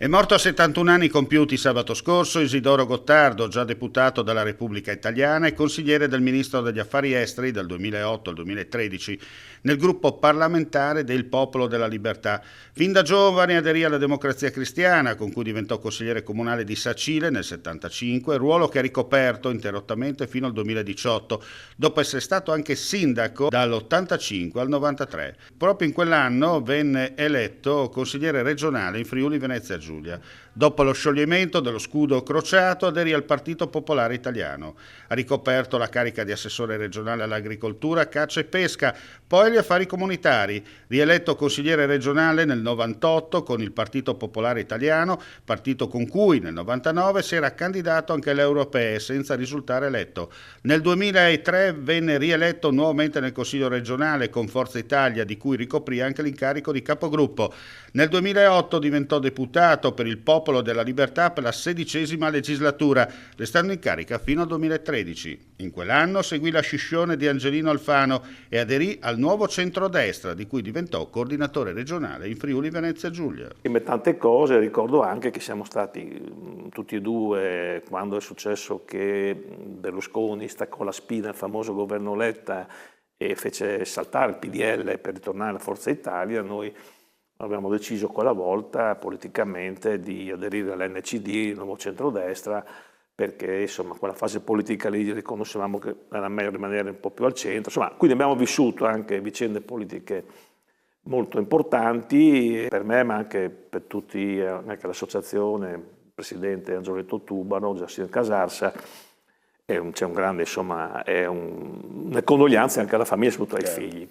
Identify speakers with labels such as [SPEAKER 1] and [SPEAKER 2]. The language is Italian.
[SPEAKER 1] È morto a 71 anni compiuti sabato scorso Isidoro Gottardo, già deputato della Repubblica Italiana e consigliere del Ministro degli Affari Esteri dal 2008 al 2013 nel gruppo parlamentare del Popolo della Libertà. Fin da giovane aderì alla Democrazia Cristiana, con cui diventò consigliere comunale di Sacile nel 75, ruolo che ha ricoperto interrottamente fino al 2018, dopo essere stato anche sindaco dall'85 al 93. Proprio in quell'anno venne eletto consigliere regionale in Friuli Venezia Giulia. Dopo lo scioglimento dello scudo crociato aderì al Partito Popolare Italiano. Ha ricoperto la carica di assessore regionale all'agricoltura, caccia e pesca, poi gli affari comunitari. Rieletto consigliere regionale nel 98 con il Partito Popolare Italiano, partito con cui nel 99 si era candidato anche alle europee senza risultare eletto. Nel 2003 venne rieletto nuovamente nel Consiglio regionale con Forza Italia, di cui ricoprì anche l'incarico di capogruppo. Nel 2008 diventò deputato per il Popolo della Libertà per la XVI legislatura, restando in carica fino al 2013. In quell'anno seguì la scissione di Angelino Alfano e aderì al nuovo centrodestra, di cui diventò coordinatore regionale in Friuli Venezia Giulia.
[SPEAKER 2] Come tante cose ricordo anche che siamo stati tutti e due, quando è successo che Berlusconi staccò la spina al famoso governo Letta e fece saltare il PDL per ritornare alla Forza Italia, noi abbiamo deciso quella volta politicamente di aderire all'NCD, il nuovo centrodestra, perché insomma quella fase politica lì riconoscevamo che era meglio rimanere un po' più al centro. Insomma, quindi abbiamo vissuto anche vicende politiche molto importanti per me, ma anche per tutti, anche l'associazione, il presidente Angioletto Tubano, Giassino Casarsa. C'è un grande, insomma, è una condoglianza anche alla famiglia e soprattutto ai figli.